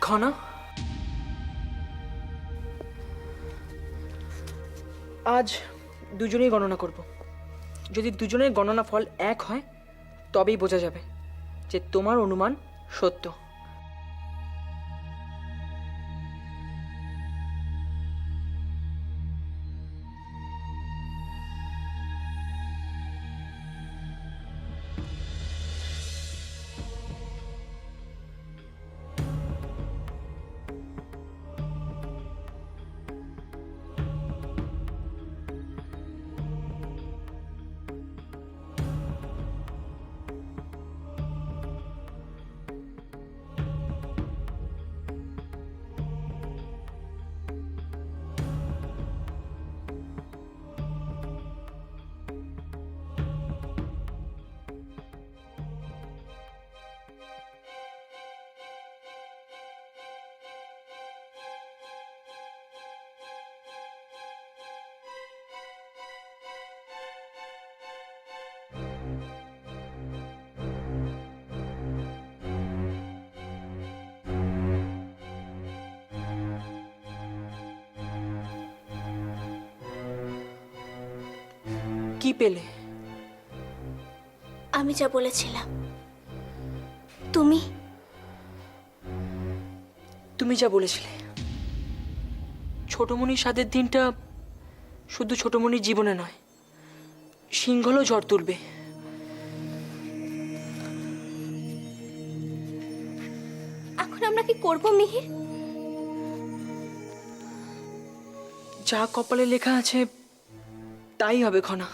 খনা, আজ দুজনেই গণনা করব। যদি দুজনের গণনা ফল এক হয় তবেই বোঝা যাবে যে তোমার অনুমান সত্য। কি পেলে? আমি যা বলেছিলাম। তুমি তুমি যা বলেছিলে ছোটমণির স্বাদের দিনটা শুধু ছোটমণির জীবনে নয়, সিংহলও ঝড় তুলবে। এখন আমরা কি করব মিহির? যা কপালে লেখা আছে তাই হবে খনা।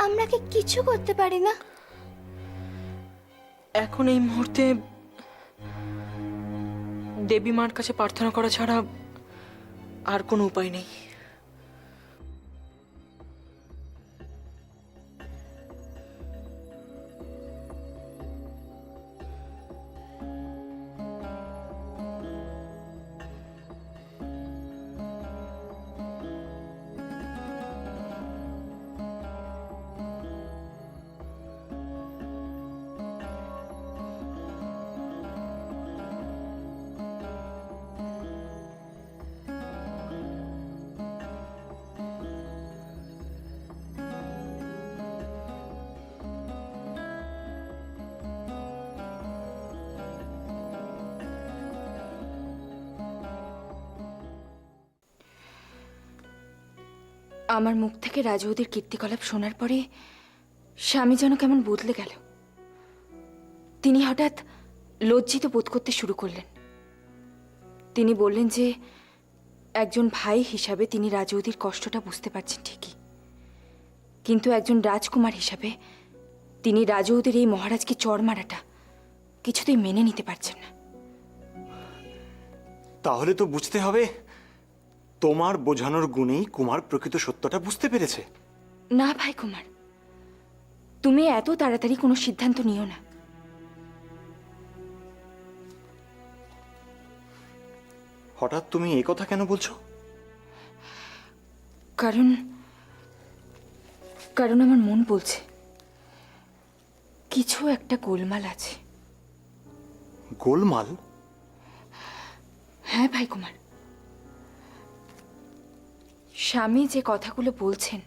আমরা কি কিছু করতে পারি না? এখন এই মুহূর্তে দেবী মার কাছে প্রার্থনা করা ছাড়া আর কোনো উপায় নেই। আমার মুখ থেকে রাজবৌদির কীর্তিকলাপ শোনার পরে স্বামী যেন কেমন বদলে গেল। তিনি হঠাৎ লজ্জিত বোধ করতে শুরু করলেন। তিনি বললেন যে একজন ভাই হিসাবে তিনি রাজবৌদির কষ্টটা বুঝতে পারছেন ঠিকই, কিন্তু একজন রাজকুমার হিসাবে তিনি রাজবৌদির এই মহারাজকে চড় মারাটা কিছুতেই মেনে নিতে পারছেন না। তাহলে তো বুঝতে হবে তোমার বোঝানোর গুণেই কুমার প্রকৃত সত্যটা বুঝতে পেরেছে। না ভাই কুমার, তুমি এত তাড়াতাড়ি কোনো সিদ্ধান্ত নিও না। হঠাৎ তুমি এই কথা কেন বলছো? কারণ কারণ আমার মন বলছে কিছু একটা গোলমাল আছে। গোলমাল? হ্যাঁ ভাই কুমার, স্বামী যে কথাগুলো বলছেন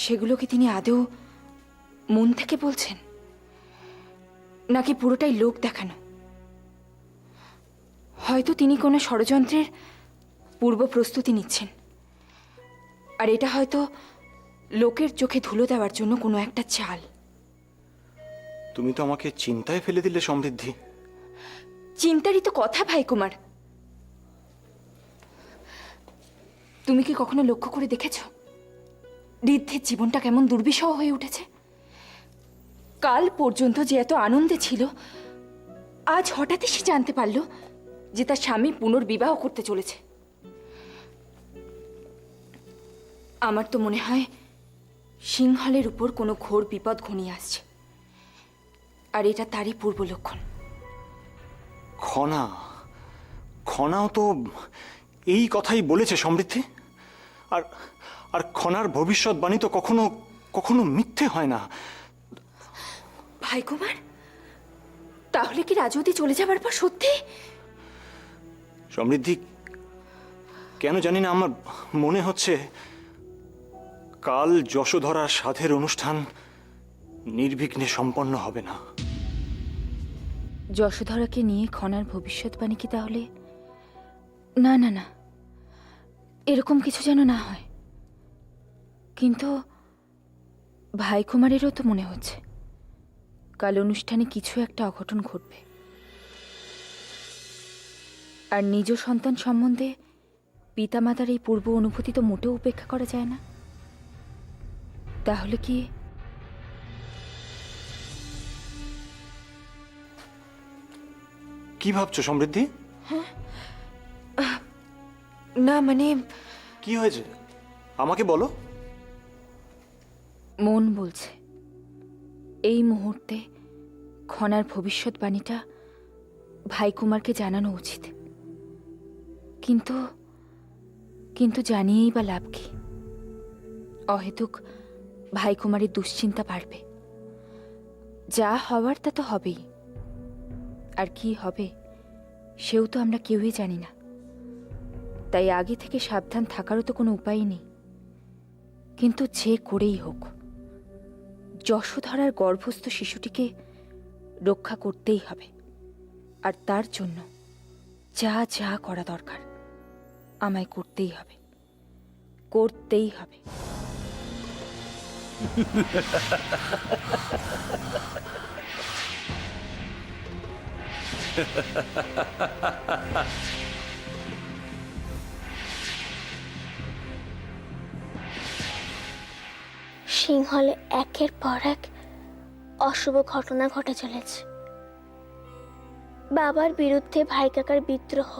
সেগুলো কি তিনি আদৌ মন থেকে বলছেন, নাকি পুরোটাই লোক দেখানো? হয়তো তিনি কোনো ষড়যন্ত্রের পূর্ব প্রস্তুতি নিচ্ছেন, আর এটা হয়তো লোকের চোখে ধুলো দেওয়ার জন্য কোনো একটা চাল। তুমি তো আমাকে চিন্তায় ফেলে দিলে সমৃদ্ধি। চিন্তারই তো কথা ভাই কুমার। তুমি কি কখনো লক্ষ্য করে দেখেছ ঋদ্ধের জীবনটা কেমন দুর্বিষহ হয়ে উঠেছে? কাল পর্যন্ত যে এত আনন্দে ছিল, আজ হঠাৎই সে জানতে পারল যে তার স্বামী পুনর্বিবাহ করতে চলেছে। আমার তো মনে হয় সিংহলের উপর কোনো ঘোর বিপদ ঘনিয়ে আসছে, আর এটা তারই পূর্ব লক্ষণ। খনা খনাও তো এই কথাই বলেছে সমৃদ্ধি। আর আর খনার ভবিষ্যৎবাণী তো কখনো কখনো মিথ্যে হয় না। ভাই কুমার, তাহলে কি রাজবতী চলে যাবার পর সত্যি? সমৃদ্ধি, কেন জানি না আমার মনে হচ্ছে কাল যশোধরার সাধের অনুষ্ঠান নির্বিঘ্নে সম্পন্ন হবে না। যশোধরাকে নিয়ে খনার ভবিষ্যৎবাণী কি তাহলে? না না না, এরকম কিছু যেন না হয়। কিন্তু ভাইকুমারেরও তো মনে হচ্ছে কাল অনুষ্ঠানে কিছু একটা অঘটন ঘটবে। আর নিজ সন্তান সম্বন্ধে পিতামাতার এই পূর্ব অনুভূতি তো মোটেও উপেক্ষা করা যায় না। তাহলে কি কি ভাবছো সমৃদ্ধি? না, মানে কি হয়েছে আমাকে বলো। মন বলছে এই মুহূর্তে খনার ভবিষ্যৎবাণীটা ভাইকুমারকে জানানো উচিত। কিন্তু কিন্তু জানিয়েই বা লাভ কি? অহেতুক ভাইকুমারের দুশ্চিন্তা বাড়বে। যা হওয়ার তা তো হবেই, আর কি হবে সেও তো আমরা কেউই জানি না। তাই আগে থেকে সাবধান থাকারও তো কোনো উপায় নেই। কিন্তু যে করেই হোক যশোধরার গর্ভস্থ শিশুটিকে রক্ষা করতেই হবে। আর তার জন্য যা যা করা দরকার আমায় করতেই হবে, করতেই হবে। সিংহলে একের পর এক অশুভ ঘটনা ঘটে চলেছে। বাবার বিরুদ্ধে ভাই কাকার বিদ্রোহ,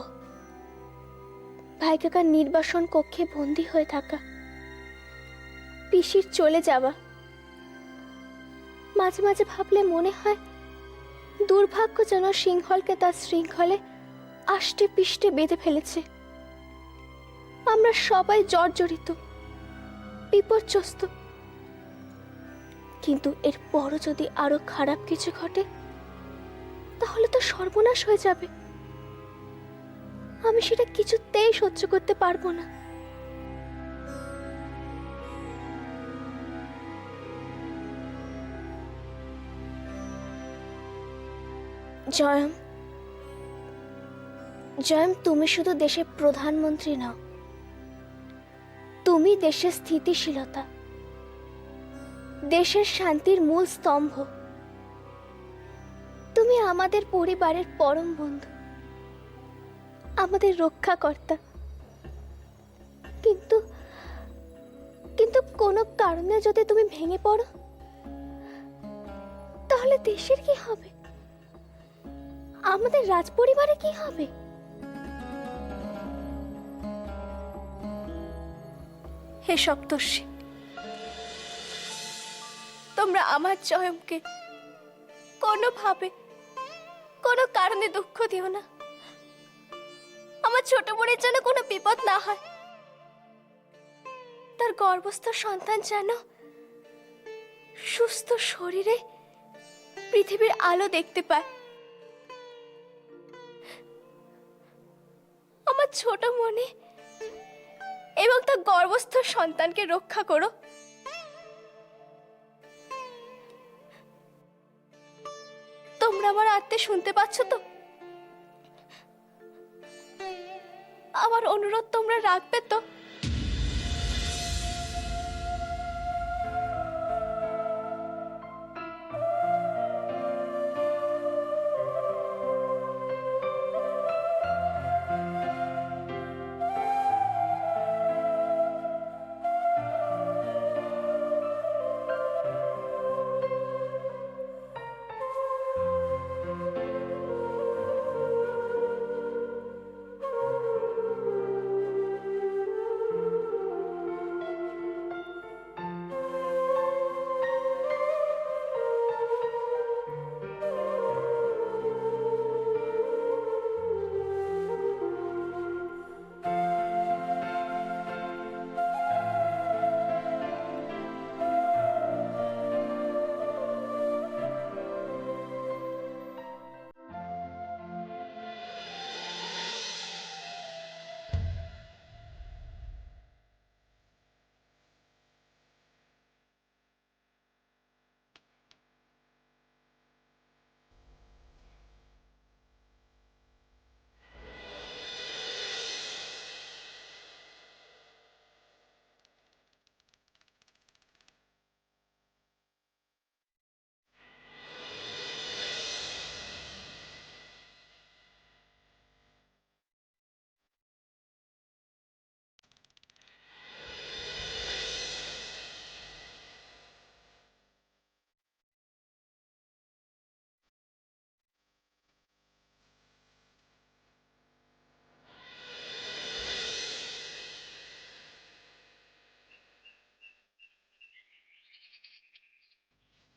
ভাই কাকার নির্বাসন কক্ষে বন্দী হয়ে থাকা, পিসির চলে যাওয়া। মাঝে মাঝে ভাবলে মনে হয় দুর্ভাগ্য যেন সিংহলকে তার শৃঙ্খলে আষ্টে পিষ্টে বেঁধে ফেলেছে। আমরা সবাই জর্জরিত, বিপর্যস্ত। কিন্তু এর পরও যদি আরো খারাপ কিছু ঘটে তাহলে তো সর্বনাশ হয়ে যাবে। আমি সেটা কিছুতেই সহ্য করতে পারবো না। জয়ম, জয়ম, তুমি শুধু দেশের প্রধানমন্ত্রী নও, তুমি দেশের স্থিতিশীলতা, দেশের শান্তির মূল স্তম্ভ। তুমি আমাদের পরিবারের পরম বন্ধু, আমাদের রক্ষাকর্তা। কিন্তু কিন্তু কোনো কারণে যদি তুমি ভেঙে পড়ো তাহলে দেশের কি হবে? আমাদের রাজপরিবারে কি হবে? হে সপ্তর্ষি, তোমরা আমার জয়মকে কোনোভাবে কোনো কারণে দুঃখ দিও না। আমার ছোট বোনের যেন কোনো বিপদ না হয়, তার গর্ভস্থ সন্তান যেন সুস্থ শরীরে পৃথিবীর আলো দেখতে পায়। আমার ছোট মনে এবং তার গর্ভস্থ সন্তানকে রক্ষা করো। তোমরা আমার আত্মে শুনতে পাচ্ছ তো? আমার অনুরোধ তোমরা রাখবে তো?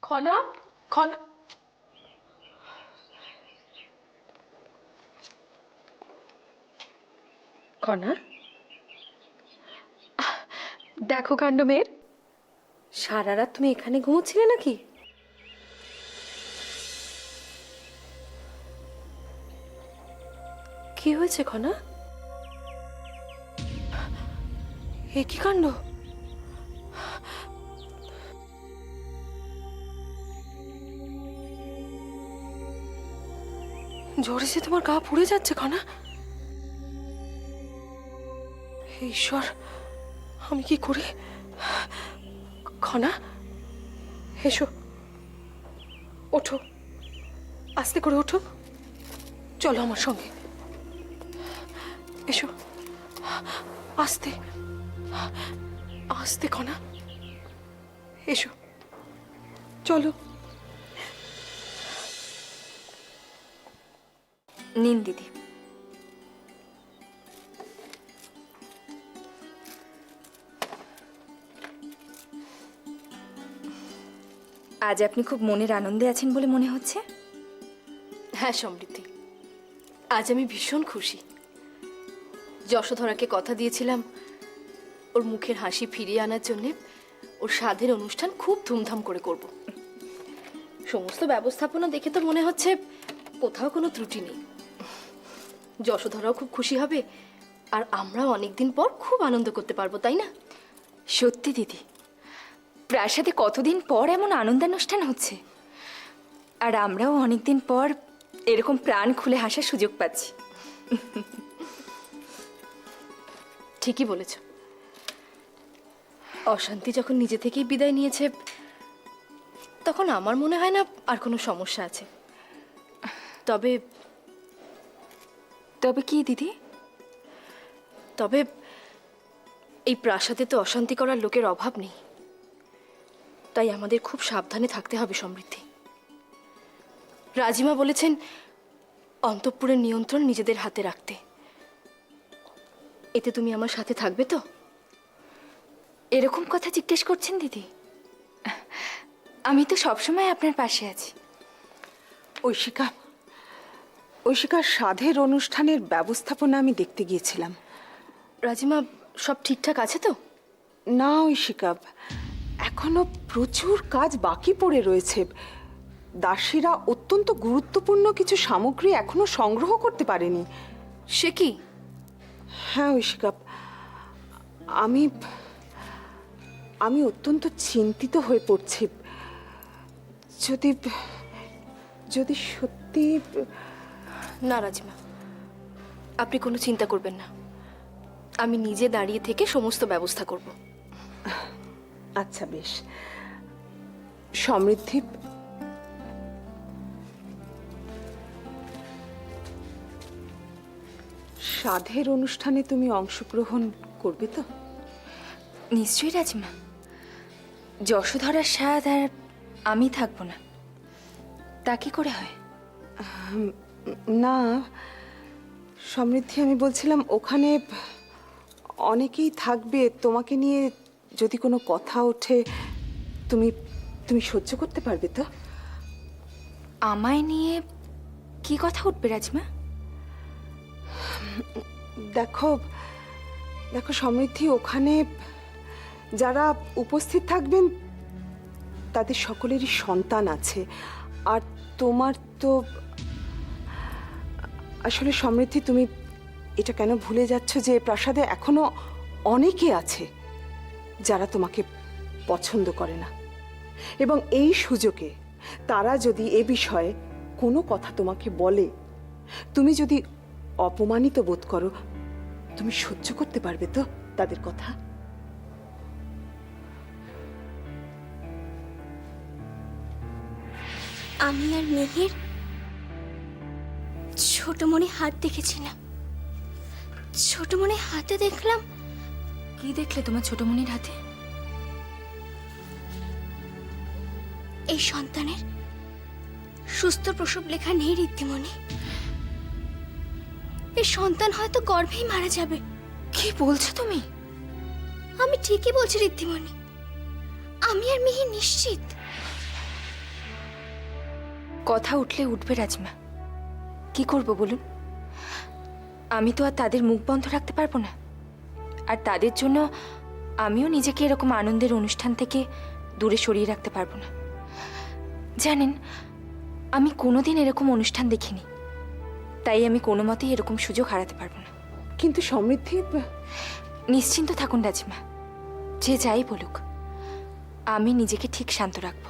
খনা খনা কনা, দেখো কাণ্ড মেয়ের। সারা রাত তুমি এখানে ঘুমোচ্ছিলে নাকি? কি হয়েছে খনা? এ কি কাণ্ড? জোরে সে তোমার গা পুড়ে যাচ্ছে খনা। হে ঈশ্বর, আমি কি করি? খনা, এসো, ওঠো, আস্তে করে ওঠো, চলো আমার সঙ্গে। এসো, আস্তে আস্তে খনা, এসো, চলো। নিন দিদি। আজ আপনি খুব মনের আনন্দে আছেন বলে মনে হচ্ছে। হ্যাঁ সমৃদ্ধি, আজ আমি ভীষণ খুশি। যশোধরাকে কথা দিয়েছিলাম ওর মুখের হাসি ফিরিয়ে আনার জন্যে ওর সাধের অনুষ্ঠান খুব ধুমধাম করে করব। সমস্ত ব্যবস্থাপনা দেখে তো মনে হচ্ছে কোথাও কোনো ত্রুটি নেই। যশোধরাও খুব খুশি হবে, আর আমরাও অনেকদিন পর খুব আনন্দ করতে পারবো, তাই না? সত্যি দিদি, প্রাসাদে কতদিন পর এমন আনন্দানুষ্ঠান হচ্ছে, আর আমরাও অনেকদিন পর এরকম প্রাণ খুলে হাসার সুযোগ পাচ্ছি। ঠিকই বলেছ। অশান্তি যখন নিজে থেকেই বিদায় নিয়েছে, তখন আমার মনে হয় না আর কোনো সমস্যা আছে। তবে তবে কি দিদি? তবে এই প্রাসাদে তো অশান্তি করার লোকের অভাব নেই, তাই আমাদের খুব সাবধানে থাকতে হবে সমৃদ্ধি। রাজিমা বলেছেন অন্তঃপুরের নিয়ন্ত্রণ নিজেদের হাতে রাখতে। এতে তুমি আমার সাথে থাকবে তো? এরকম কথা জিজ্ঞেস করছেন দিদি? আমি তো সবসময় আপনার পাশে আছি। ঐশিকা, ঐশিকার সাধের অনুষ্ঠানের ব্যবস্থাপনা আমি দেখতে গিয়েছিলাম। রাজিমা, সব ঠিকঠাক আছে তো? না ঐশিকা, এখনো প্রচুর কাজ বাকি পড়ে রয়েছে। দাসীরা অত্যন্ত গুরুত্বপূর্ণ কিছু সামগ্রী এখনো সংগ্রহ করতে পারেনি। সে কি? হ্যাঁ ঐশিকা, আমি আমি অত্যন্ত চিন্তিত হয়ে পড়ছি। যদি যদি সত্যি... না রাজিমা, আপনি কোনো চিন্তা করবেন না। আমি নিজে দাঁড়িয়ে থেকে সমস্ত ব্যবস্থা করব। আচ্ছা বেশ। সমৃদ্ধি, সাধের অনুষ্ঠানে তুমি অংশগ্রহণ করবে তো? নিশ্চয়ই রাজিমা। যশোধরার স্বাদ আর আমি থাকবো না, তা কি করে হয়? না সমৃদ্ধি, আমি বলছিলাম ওখানে অনেকেই থাকবে। তোমাকে নিয়ে যদি কোনো কথা ওঠে, তুমি তুমি সহ্য করতে পারবে তো? আমায় নিয়ে কি কথা উঠবে রাজিমা? দেখো দেখো সমৃদ্ধি, ওখানে যারা উপস্থিত থাকবেন তাদের সকলেরই সন্তান আছে, আর তোমার তো... আসলে সমৃদ্ধি, তুমি এটা কেন ভুলে যাচ্ছ যে প্রাসাদে এখনো অনেকে আছে যারা তোমাকে পছন্দ করে না, এবং এই সুযোগে তারা যদি এ বিষয়ে কোনো কথা তোমাকে বলে, তুমি যদি অপমানিত বোধ করো, তুমি সহ্য করতে পারবে তো তাদের কথা? আমি আর মিহির ছোটমণি হাত দেখেছিলাম। ছোটমণি হাতে দেখলাম। কি দেখলে তোমার ছোটমণির হাতে? এই সন্তানের সুস্থ প্রসব লেখা নেই ঋদ্ধিমণি। এই সন্তান হয়তো গর্ভেই মারা যাবে। কি বলছো তুমি? আমি ঠিকই বলছি ঋদ্ধিমণি। আমি আর মিহির নিশ্চিত। কথা উঠলে উঠবে রাজমা, কি করব বলুন? আমি তো আর তাদের মুখ বন্ধ রাখতে পারবো না, আর তাদের জন্য আমিও নিজেকে এরকম আনন্দের অনুষ্ঠান থেকে দূরে সরিয়ে রাখতে পারবো না। জানেন, আমি কোনোদিন এরকম অনুষ্ঠান দেখিনি, তাই আমি কোনো মতেই এরকম সুযোগ হারাতে পারবো না। কিন্তু সমৃদ্ধি, নিশ্চিন্ত থাকুন রাজিমা, যে যাই বলুক আমি নিজেকে ঠিক শান্ত রাখবো।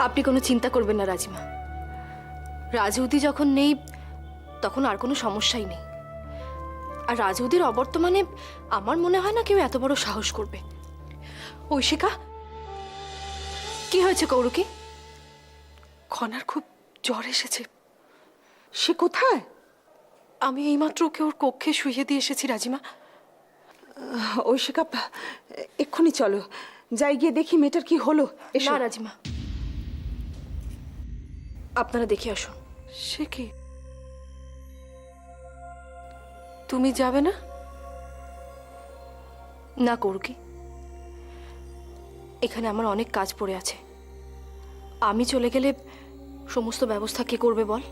আপনি কোনো চিন্তা করবেন না রাজিমা, রাজউদি যখন নেই তখন আর কোনো সমস্যাই নেই। আর রাজউদির অবর্তমানে আমার মনে হয় না কেউ এত বড় সাহস করবে। ঐশিকা, কি হয়েছে কৌরুকি? খনার খুব জ্বর এসেছে। সে কোথায়? আমি এইমাত্র ওকে ওর কক্ষে শুইয়ে দিয়ে এসেছি রাজিমা। ঐশিকা, এক্ষুনি চলো, যাই গিয়ে দেখি মেয়েটার কি হলো। এসো। না রাজিমা, আপনারা দেখে আসুন। সে কি, তুমি যাবে না? না কৌরুকি, এখানে আমার অনেক কাজ পড়ে আছে। আমি চলে গেলে সমস্ত ব্যবস্থা কে করবে বল?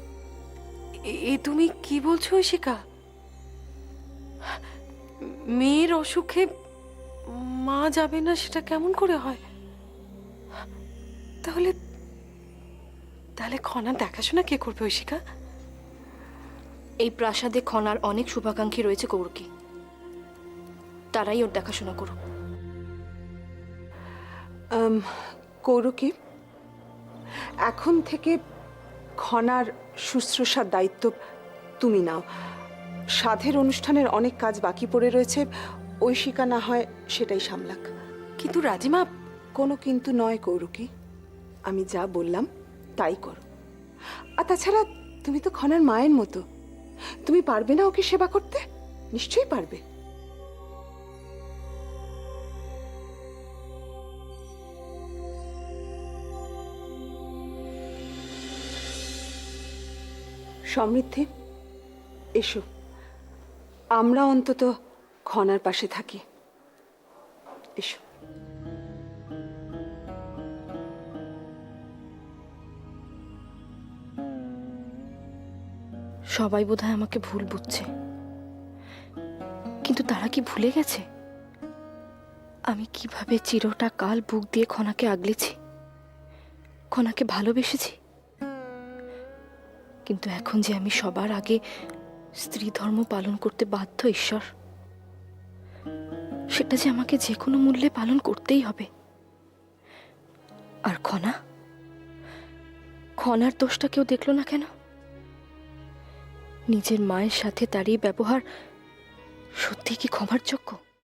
এই তুমি কি বলছো ঐশিকা? মেয়ের অসুখে মা যাবে না সেটা কেমন করে হয়? তাহলে তাহলে খনার দেখাশোনা কে করবে ঐশিকা? এই প্রাসাদে খনার অনেক শুভাকাঙ্ক্ষী রয়েছে কৌরুকি, তারাই ওর দেখাশোনা করুক। কৌরুকি, এখন থেকে খনার শুশ্রূষার দায়িত্ব তুমি নাও। সাধের অনুষ্ঠানের অনেক কাজ বাকি পড়ে রয়েছে, ঐশিকা না হয় সেটাই সামলাক। কিন্তু রাজিমা, কোনো কিন্তু নয় কৌরুকি, আমি যা বললাম তাই করো। আর তাছাড়া তুমি তো খনার মায়ের মতো, তুমি পারবে না ওকে সেবা করতে? নিশ্চয়ই পারবে। সমৃদ্ধি, এসো, আমরা অন্তত খনার পাশে থাকি। এসো। সবাই বোধহয় আমাকে ভুল বুঝছে, কিন্তু তারা কি ভুলে গেছে আমি কিভাবে চিরটা কাল বুক দিয়ে খনাকে আগলেছি, খনাকে ভালোবেসেছি? কিন্তু এখন যে আমি সবার আগে স্ত্রী ধর্ম পালন করতে বাধ্য, ঈশ্বর, সেটা যে আমাকে যে কোনো মূল্যে পালন করতেই হবে। আর খনার দোষটা কেউ দেখলো না কেন? নিজের মায়ের সাথে তার এই ব্যবহার সত্যি কি ক্ষমার যোগ্য?